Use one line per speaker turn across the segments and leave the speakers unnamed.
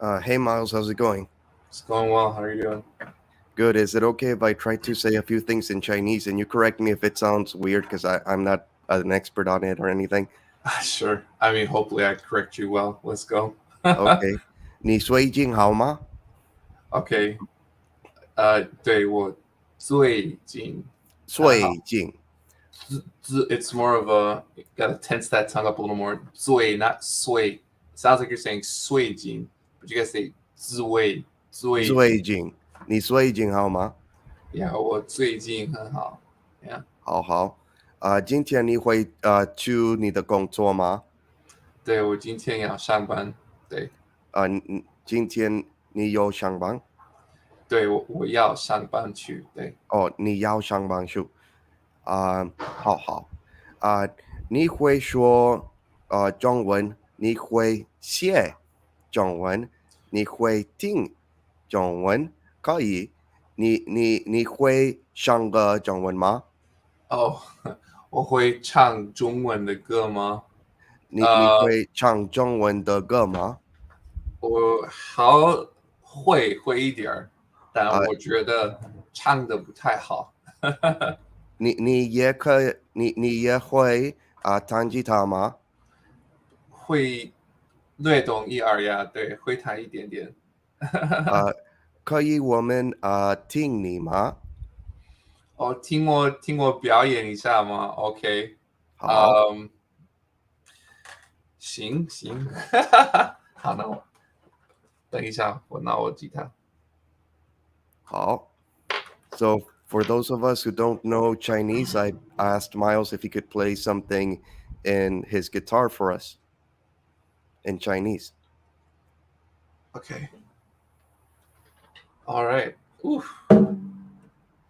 Hey Miles, how's it going?
It's going well. How are you doing?
Good. Is it okay if I try to say a few things in Chinese and you correct me if it sounds weird because I'm not an expert on it or anything?
Sure. I mean, hopefully I correct you well. Let's go.
Okay. 你最近好吗？OK，
对我最近很好。
最近
It's more of a gotta tense that tongue up a little more. 最 not 岁 sounds like you're saying 最近, but you gotta say 最近.
最近你最近好吗？Yeah，
我最近很好。Yeah，
好好。今天你会去你的工作吗？
对我今天要上班。对
今天你有上班？
对，我要上班去。对，
哦，你要上班去。你会说中文，你会写中文，你会听中文，可以。你会唱个中文吗？
哦，我会唱中文的歌吗？呃，
你会唱中文的歌吗？
我会一点儿，但
啊、
我觉得唱的不太好。
你也可以，你也会弹吉他吗？
会略懂一二呀，对，会弹一点点。
啊、可以我们听你吗？
哦，听我表演一下吗？OK，
好。
嗯，行行，好，那我等一下，我拿我吉他。
好. So, for those of us who don't know Chinese, I asked Miles if he could play something in his guitar for us in Chinese.
OK， all right. Oof,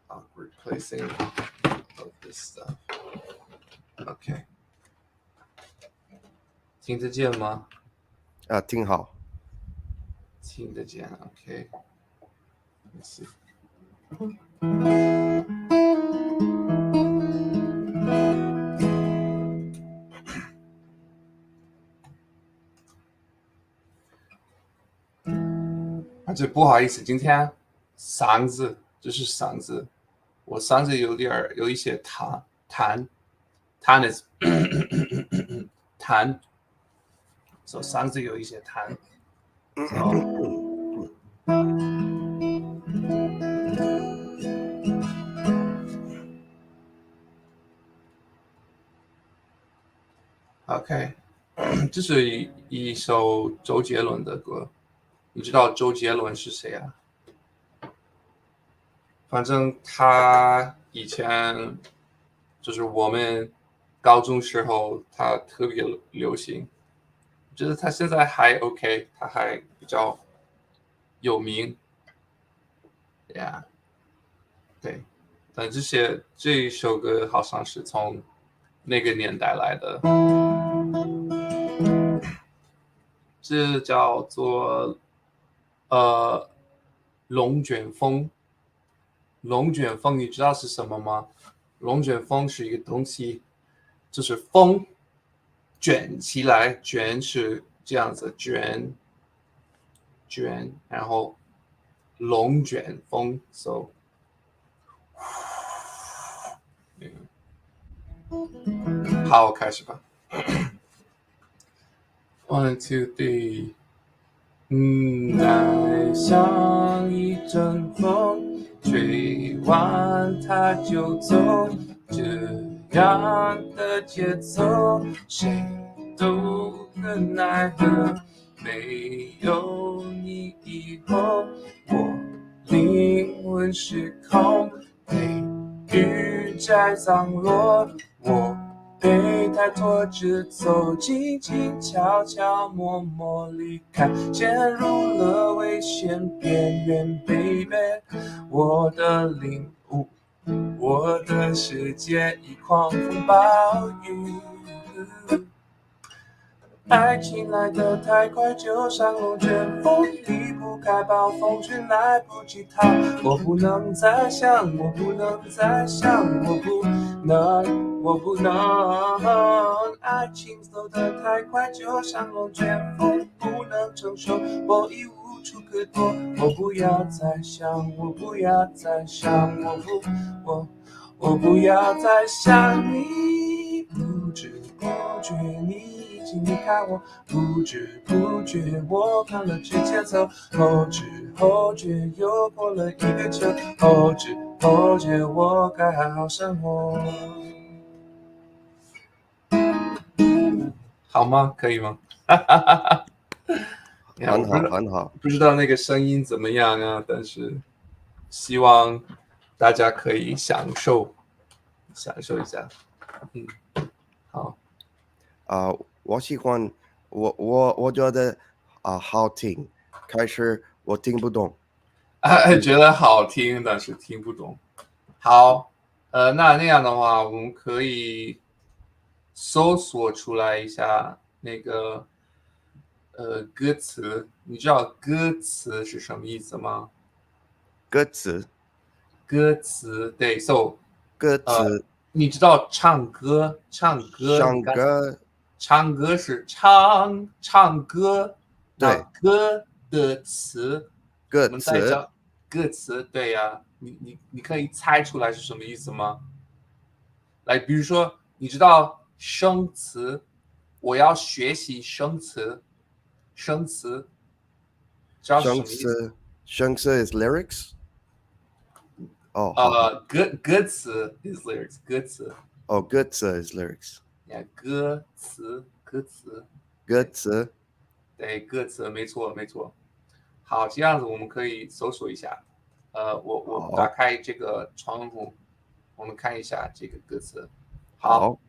awkward placing of this stuff. OK，听得见吗？
听好。
听得见。OK，let's see。这不好意思，今天嗓子就是嗓子，我嗓子有一些痰 is 痰，so 嗓子有一些痰，so OK，这是一首周杰伦的歌，你知道周杰伦是谁啊？反正他以前就是我们高中时候，他特别流行。觉得他现在还 OK，他还比较有名，Yeah，对。但这一首歌好像是从那个年代来的，这叫做龙卷风。龙卷风你知道是什么吗？龙卷风是一个东西，就是风卷起来，卷是这样子卷，然后龙卷风，so 好，开始吧。One two three，爱像一阵风，吹完它就走，这样的节奏，谁都很奈何。没有你以后，我灵魂失控，被雨摘脏落，我被它拖着走，静静悄悄默默离开，陷入了危险边缘 ，baby， 我的领悟，我的世界已狂风暴雨。爱情来得太快，就像龙卷风，离不开暴风圈，来不及逃。我不能再想，我不能再想，我不能。爱情走得太快，就像龙卷风，不能承受，我已无处可躲。我不要再想，我不要再想，我不要再想你。不知不觉你已经离开我，不知不觉我看了指尖走，后知后觉又过了一个秋，后知后觉我该好好生活。好吗？可以吗？
很好，很好。
不知道那个声音怎么样啊，但是希望大家可以享受一下。好。
我喜欢，我觉得好听，开始我听不懂。
觉得好听，但是听不懂。好，那样的话，我们可以搜索出来一下那个歌词。你知道歌词是什么意思吗？
歌词，
歌词对，so
歌词，
你知道唱歌，
唱歌，
唱歌是唱歌，那
对，
歌的词，我们再
歌词，
叫歌词，对呀、你可以猜出来是什么意思吗？来，比如说，你知道生词，我要学习生词，知道是什么意思？
生词 is lyrics。哦，好，
歌词 is lyrics，歌词，
哦，歌词 is lyrics。
歌词，
歌词，
对，歌词，没错。好，这样子我们可以搜索一下。我打
好，
开这个窗户，我们看一下这个歌词。好，
好，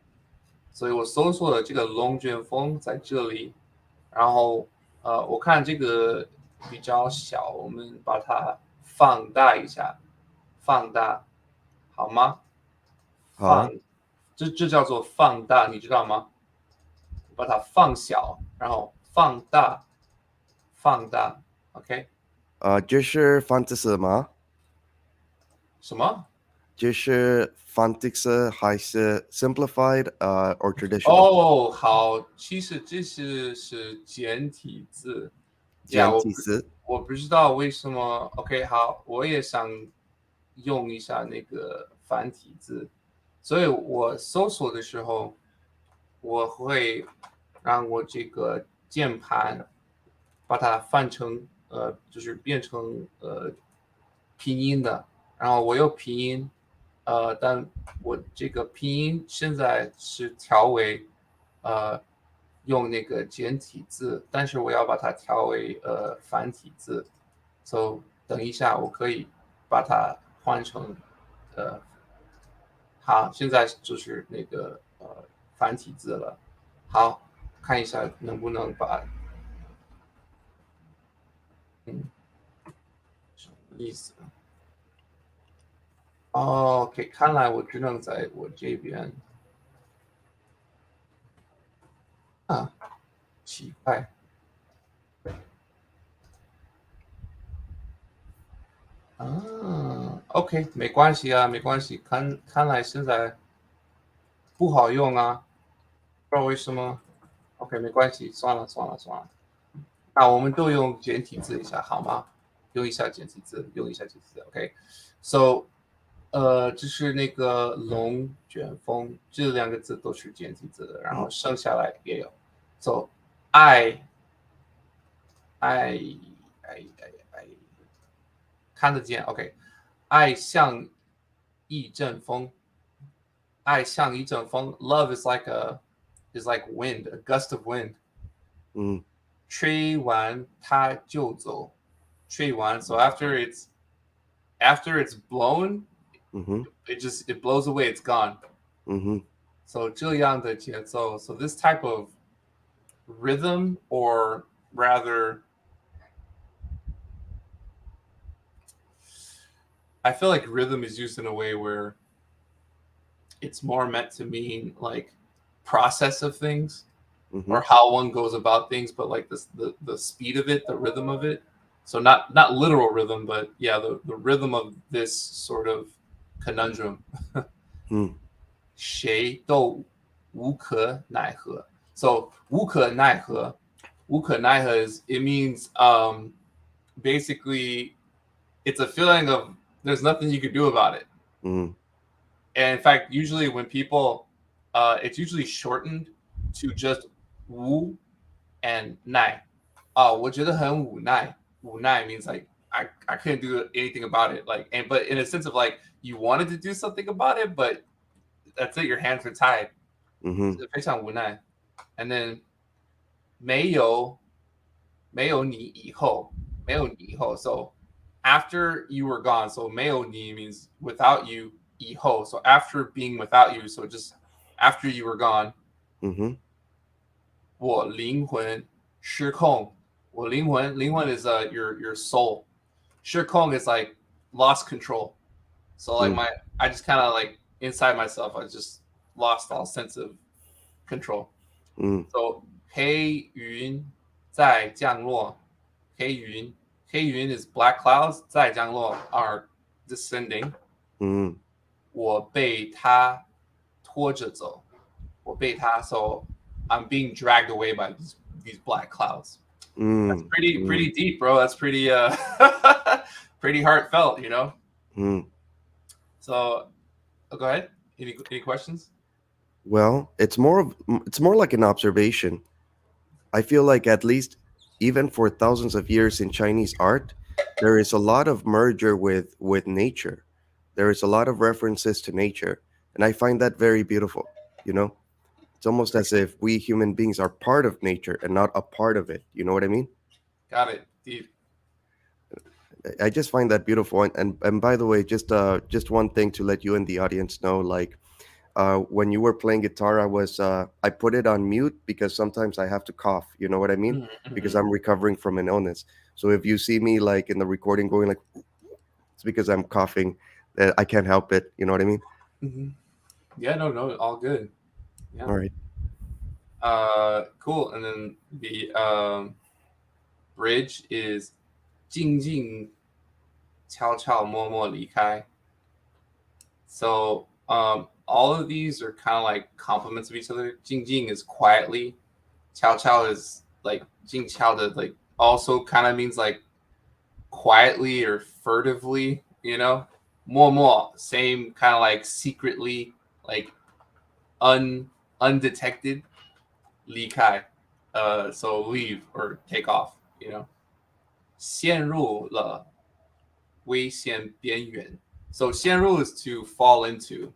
所以我搜索了这个龙卷风在这里，然后我看这个比较小，我们把它放大一下，放大好吗？
好，
这叫做放大，你知道吗？把它放小，然后放大，OK？
这是 fantasy 吗？
什么？
这是 fantasy 还是 simplified or traditional？
哦，好，其实这是简体字呀，
简体字。
我不知道为什么。OK，好，我也想用一下那个繁体字，所以我搜索的时候，我会让我这个键盘把它翻成就是变成拼音的，然后我有拼音，但我这个拼音现在是调为用那个简体字，但是我要把它调为繁体字，so 等一下我可以把它换成呃好，现在就是那个繁体字了。好，看一下能不能把什么意思？哦，OK，看来我只能在我这边啊，奇怪。OK，没关系啊，没关系。看来现在不好用啊，不知道为什么。OK，没关系，算了。那我们都用简体字一下好吗？用一下简体字OK，so 这是那个龙卷风，这两个字都是简体字的，然后剩下来也有，so 爱爱爱，看得见 OK，爱像一阵风，爱像一阵风 ，love is like wind, a gust of wind，
嗯
吹完它就走，吹完，so after it's blown，
嗯哼
it blows away, it's gone。
嗯哼
So 这样的节奏，so this type of rhythm, or rather, I feel like rhythm is used in a way where it's more meant to mean like process of things or how one goes about things, but like the speed of it, the rhythm of it. So not literal rhythm, but yeah, the rhythm of this sort of conundrum. 谁都无可奈何。So 无可奈何无可奈何 is it means basically it's a feeling of there's nothing you can do about it.
Mm.
And in fact, usually when people, it's usually shortened to just wu and nai. 我觉得很无奈。无奈 means like I couldn't do anything about it. Like, and but in a sense of like you wanted to do something about it, but that's it. Your hands are tied.
Mm-hmm.
非常无奈. And then 没有你以后，没有你以后. So after you were gone, so 没有你 means without you, 以后. So after being without you, so just after you were gone,
Mm-hmm.
我灵魂失控。我灵魂 is your soul. 失控 is like lost control. So like
Mm.
I just kind of like inside myself, I just lost all sense of control.
Mm.
So 黑云在降落。黑云 is black clouds 在降落 are descending.
Mm.
我被它拖着走。我被它 so I'm being dragged away by these black clouds. That's
Mm.
pretty deep, bro. That's pretty pretty heartfelt, you know.
Mm.
So go ahead. Any questions?
Well, it's more like an observation. I feel like at least even for thousands of years in Chinese art, there is a lot of merger with nature. There is a lot of references to nature, and I find that very beautiful. You know, it's almost as if we human beings are part of nature and not a part of it. You know what I mean?
Got it. Deep.
I just find that beautiful. And by the way, just one thing to let you and the audience know, like when you were playing guitar, I put it on mute because sometimes I have to cough. You know what I mean?
Mm-hmm.
Because I'm recovering from an illness. So if you see me like in the recording going like, it's because I'm coughing. I can't help it. You know what I mean?
Mm-hmm. Yeah, no, all good. Yeah.
All right.
Cool. And then the bridge is 静静悄悄默默离开. So all of these are kind of like complements of each other. 静静 is quietly. 悄悄 is like 静悄 that like also kind of means like quietly or furtively, you know. 默默 same kind of like secretly, like undetected. 离开 so leave or take off, you know. 陷入了危险边缘. So 陷入 is to fall into,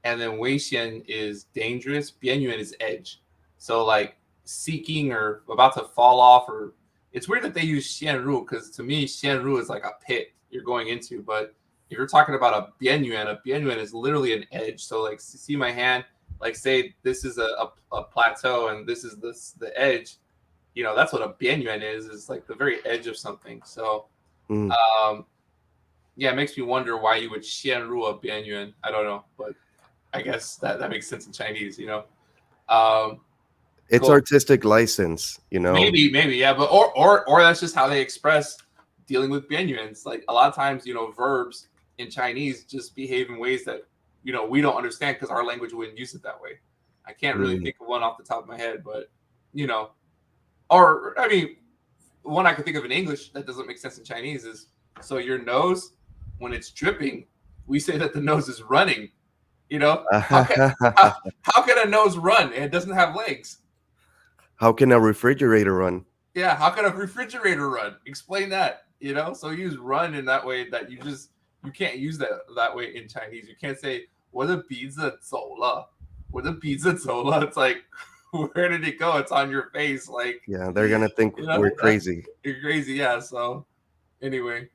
and then 危险 is dangerous, 边缘 is edge. So like seeking or about to fall off, or it's weird that they use 陷入because to me 陷入 is like a pit you're going into, but if you're talking about a 边缘 is literally an edge. So like see my hand, like say this is a plateau and this is the edge, you know, that's what a 边缘 is like the very edge of something. So yeah, it makes me wonder why you would 陷入 a 边缘. I don't know, but I guess that makes sense in Chinese, you know.
It's
cool.
Artistic license, you know.
Maybe, yeah, but or that's just how they express dealing with 边缘. Like a lot of times, you know, verbs in Chinese just behave in ways that, you know, we don't understand because our language wouldn't use it that way. I can't really think of one off the top of my head, but you know, or I mean, one I could think of in English that doesn't make sense in Chinese is, so your nose, when it's dripping, we say that the nose is running. You know, how can a nose run? It doesn't have legs.
How can a refrigerator run?
Yeah, how can a refrigerator run? Explain that. You know, so use run in that way that you can't use that way in Chinese. You can't say 我的鼻子走了. 我的鼻子走了. It's like, where did it go? It's on your face. Like,
yeah, they're gonna think we're crazy.
You're crazy, yeah. So anyway,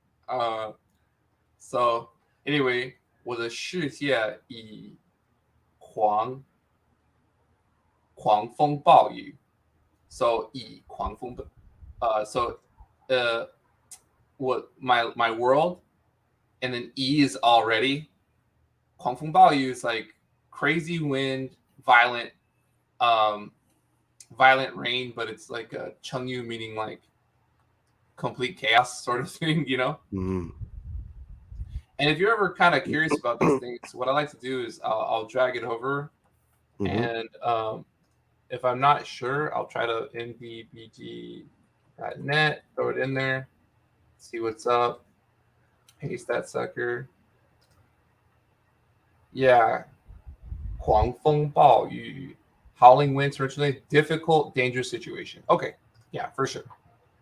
anyway, 我的世界以狂风暴雨. So 以狂风what my world, and then E is already. 狂风暴雨 is like crazy wind, violent rain, but it's like a Chengyu, meaning like complete chaos sort of thing, you know.
Mm.
And if you're ever kind of curious about these things, what I like to do is I'll drag it over, and if I'm not sure, I'll try to nbbg.net, throw it in there, see what's up, paste that sucker. Yeah, 狂风暴雨, howling winds, originally difficult, dangerous situation. Okay, yeah, for sure.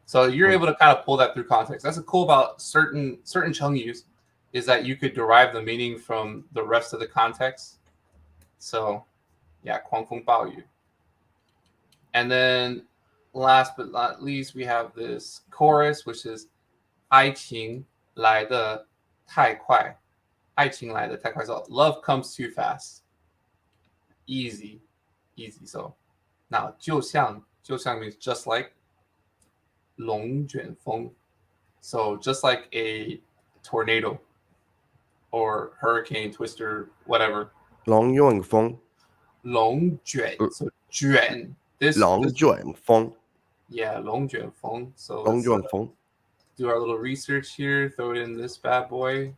So you're able to kind of pull that through context. That's cool about certain Chengyus is that you could derive the meaning from the rest of the context. So yeah, 狂风暴雨. And then last but not least, we have this chorus, which is 爱情来得太快. 爱情来得太快. So love comes too fast. Easy. So now 就像 means just like 龙卷风. So just like a tornado or hurricane, twister, whatever.
龙卷风.
龙卷. So 卷. This
龙卷风.
Yeah, 龙卷风. So
龙
let's
卷风.
do our little research here. Throw it in this bad boy.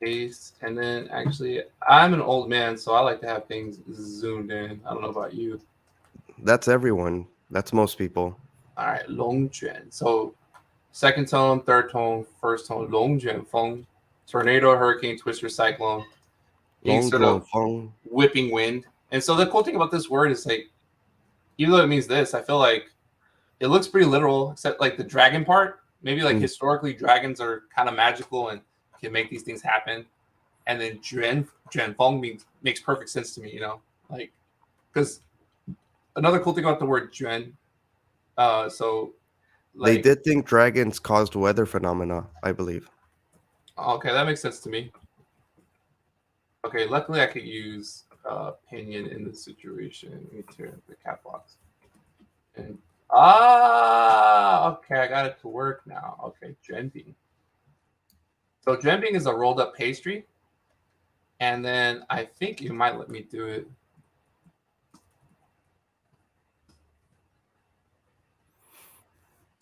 Paste. And then actually, I'm an old man, so I like to have things zoomed in. I don't know about you.
That's everyone. That's most people.
All right, 龙卷. So second tone, third tone, first tone, 龙卷风. Tornado, hurricane, twister, cyclone. Any sort of whipping wind. And so the cool thing about this word is like, even though it means this, I feel like it looks pretty literal, except like the dragon part. Maybe like historically dragons are kind of magical and can make these things happen. And then Juan Feng makes perfect sense to me, you know, like because another cool thing about the word Juan, so like,
they did think dragons caused weather phenomena, I believe.
Okay, that makes sense to me. Okay, luckily I could use Pinyin in this situation. Let me tear the cat box. And okay, I got it to work now. Okay, Juanbing. So Juanbing is a rolled up pastry. And then I think you might let me do it.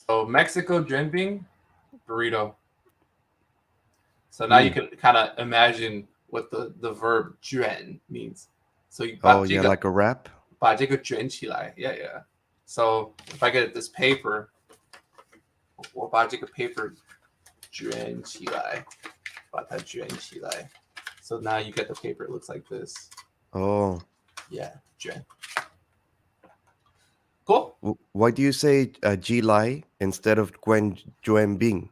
So Mexico Juanbing, burrito. So now you can kind of imagine what the verb 卷 means. So you
like a wrap?
把这个卷起来. Yeah. So if I get this paper, 我把这个 paper 卷起来, 把它卷起来. So now you get the paper. It looks like this.
Oh.
Yeah, 卷. Cool.
Why do you say Ji-lai instead of Juanbing?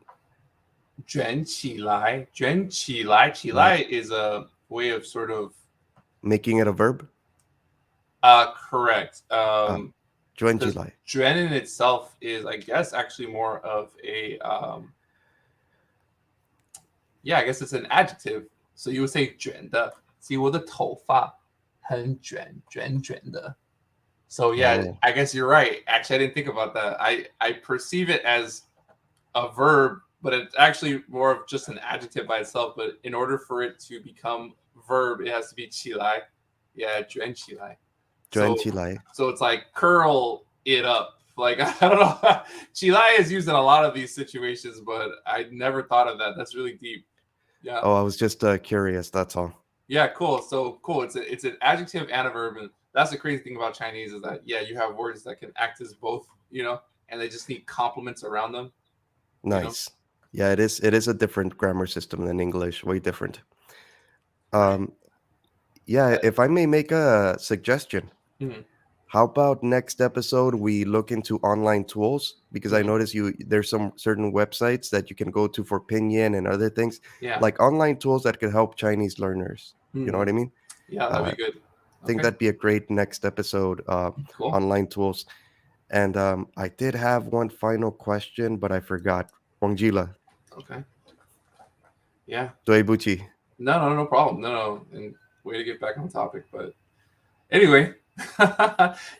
卷起来, 卷起来. 起来 is a way of sort of
making it a verb.
Correct.
卷起来.
卷 in itself is, I guess, actually more of a yeah, I guess it's an adjective. So you would say 卷的. See, 我的头发很卷的. So yeah, I guess you're right. Actually, I didn't think about that. I perceive it as a verb, but it's actually more of just an adjective by itself. But in order for it to become verb, it has to be 起来. Yeah, 卷起来.
卷起来.
So it's like curl it up. Like, I don't know. 起来is used in a lot of these situations, but I never thought of that. That's really deep. Yeah.
Oh, I was just curious. That's all.
Yeah, cool. So cool. It's an adjective and a verb, and that's the crazy thing about Chinese is that you have words that can act as both, and they just need complements around them.
Nice. Yeah, it is a different grammar system than English, way different. Yeah, if I may make a suggestion.
Mm-hmm.
How about next episode we look into online tools, because I noticed there's some certain websites that you can go to for Pinyin and other things, like online tools that could help Chinese learners. You know what I mean?
Yeah, that'd be good.
I think that'd be a great next episode.
Cool.
Online tools. And I did have one final question, but I forgot. Wangjila.
Okay. Yeah.
对不起.
No problem. No. And way to get back on topic, but anyway.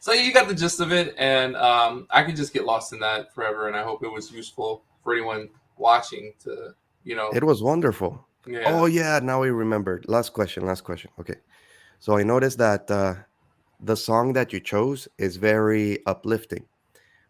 So you got the gist of it, and I could just get lost in that forever, and I hope it was useful for anyone watching to,
It was wonderful.
Yeah.
Oh yeah, now I remembered. Last question. Okay. So I noticed that the song that you chose is very uplifting.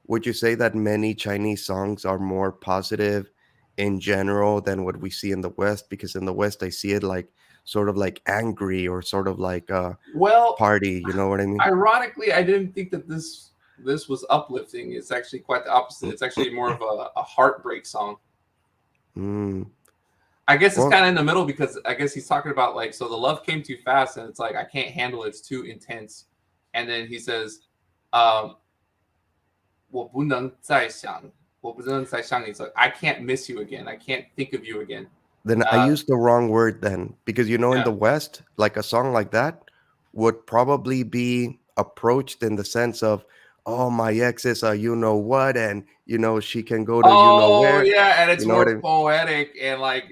Would you say that many Chinese songs are more positive in general than what we see in the West? Because in the West, I see it like sort of like angry or sort of like a
Well,
party. You know what I mean?
ironically, I didn't think that this was uplifting. It's actually quite the opposite. It's actually more of a heartbreak song.
Mm.
I guess it's
Well,
kind of in the middle because I guess he's talking about like so the love came too fast and it's like I can't handle it. It's too intense. And then he says, um, 我不能再想，我不能再想你. It's like I can't miss you again. I can't think of you again.
then I
Uh,
used the wrong word then, because you know in
yeah.
the West, like a song like that would probably be approached in the sense of, oh, my ex is a you know what, and you know she can go to you know
Oh
where.
yeah, and it's
You know what
more
I mean?
poetic and like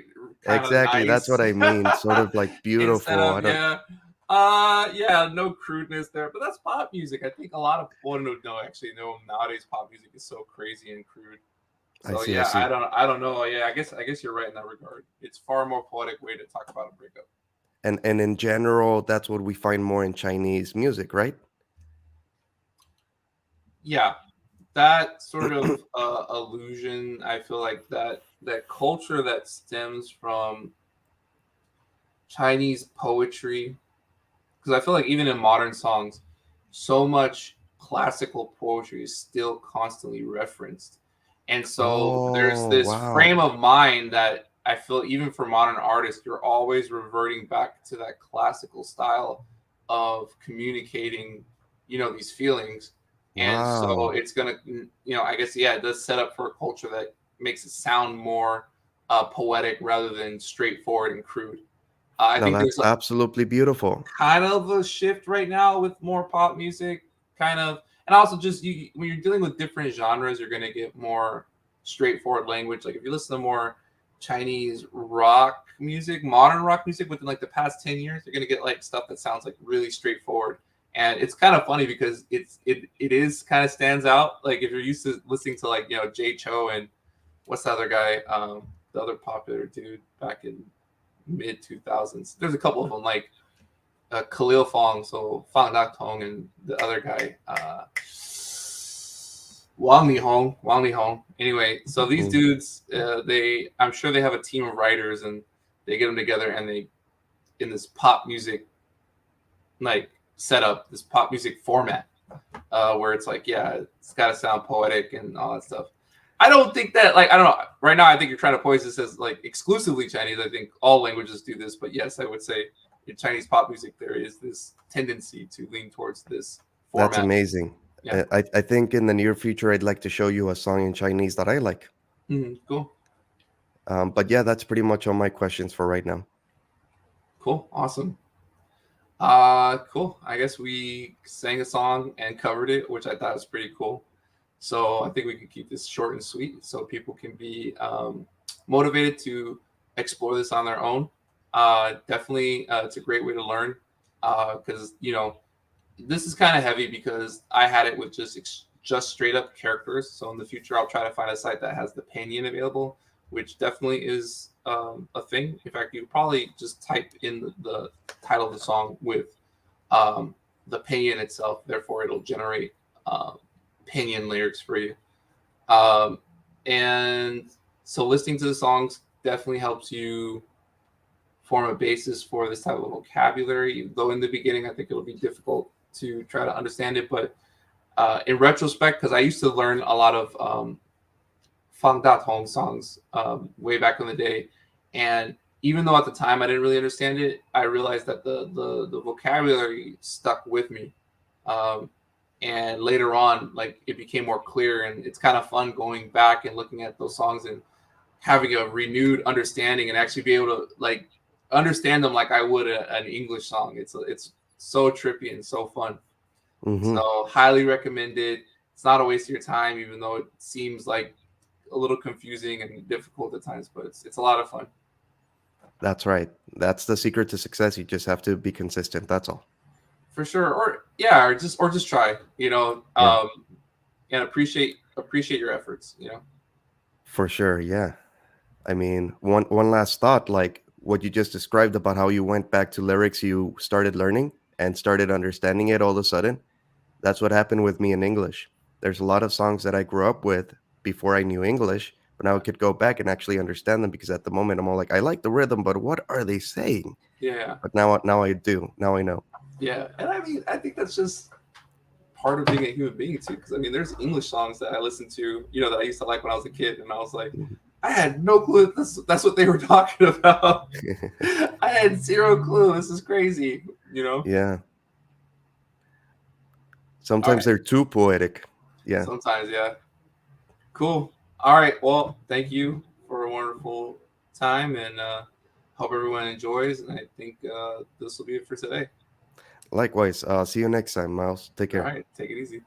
kind of
Exactly. That's
nice
what I mean. Sort of like
instead
beautiful. I
of
don't.
yeah. Yeah, no crudeness there, but that's pop music. I think a lot of people don't know actually know nowadays pop music is so crazy and crude.
I
So
see. I
yeah,
see.
I don't know. Yeah, I guess you're right in that regard. It's far more poetic way to talk about a breakup.
And in general, that's what we find more in Chinese music, right?
Yeah, that sort of illusion. I feel like that culture that stems from Chinese poetry, because I feel like even in modern songs, so much classical poetry is still constantly referenced. And so there's
Oh,
this
wow.
frame of mind that I feel even for modern artists, you're always reverting back to that classical style of communicating, these feelings. And so
Wow.
it's gonna, I guess, yeah, it does set up for a culture that makes it sound more poetic rather than straightforward and crude. I
Now
think
that's
there's a
absolutely beautiful.
kind of a shift right now with more pop music, kind of, and also just when you're dealing with different genres, you're going to get more straightforward language. Like if you listen to more Chinese rock music, modern rock music within like the past 10 years, you're going to get like stuff that sounds like really straightforward. And it's kind of funny because it is kind of stands out. Like if you're used to listening to like Jay Cho and what's the other guy, the other popular dude back in mid 2000s. There's a couple of them like Khalil Fong, so Fang Tong, and the other guy, Wang Li Hong. Anyway, so these
Mhm.
dudes, I'm sure they have a team of writers, and they get them together, and they in this pop music like setup, this pop music format, where it's like, yeah, it's got to sound poetic and all that stuff. I don't think that, like, I don't know. Right now, I think you're trying to pose this as like exclusively Chinese. I think all languages do this, but yes, I would say in Chinese pop music there is this tendency to lean towards this
That's
format.
amazing.
Yeah.
I think in the near future, I'd like to show you a song in Chinese that I like.
Cool.
But yeah, that's pretty much all my questions for right now.
Cool. Awesome. Cool. I guess we sang a song and covered it, which I thought was pretty cool. So I think we can keep this short and sweet so people can be motivated to explore this on their own. Definitely, it's a great way to learn because this is kind of heavy because I had it with just straight up characters. So in the future, I'll try to find a site that has the pinyin available, which definitely is a thing. In fact, you probably just type in the title of the song with the pinyin itself. Therefore, it'll generate pinyin lyrics for you. Um, and so listening to the songs definitely helps you form a basis for this type of vocabulary. Though in the beginning, I think it'll be difficult to try to understand it. But in retrospect, because I used to learn a lot of Fang Datong songs way back in the day, and even though at the time I didn't really understand it, I realized that the vocabulary stuck with me. Um, and later on, like it became more clear, and it's kind of fun going back and looking at those songs and having a renewed understanding and actually be able to like understand them like I would an English song. It's so trippy and so fun.
Hmm.
So highly recommended. It's not a waste of your time, even though it seems like a little confusing and difficult at times, but it's a lot of fun.
That's right. That's the secret to success. You just have to be consistent. That's all.
For sure. Or yeah, or just try,
Yeah,
and appreciate your efforts,
for sure. Yeah. I mean, one last thought, like what you just described about how you went back to lyrics you started learning and started understanding it all of a sudden. That's what happened with me in English. There's a lot of songs that I grew up with before I knew English, But now I could go back and actually understand them because at the moment I'm all like, I like the rhythm, but what are they saying?
Yeah.
But now I do. Now I know.
Yeah. And I mean, I think that's just part of being a human being too. Because I mean, there's English songs that I listen to, that I used to like when I was a kid, and I was like,
Mhm.
I had no clue that's what they were talking about. I had zero clue. This is crazy.
Yeah.
All
Sometimes
right.
they're too poetic. Yeah.
Sometimes, yeah. Cool. All right. Well, thank you for a wonderful time, and hope everyone enjoys. And I think this will be it for today.
Likewise. See you next time, Miles. Take
All
care.
right. Take it easy.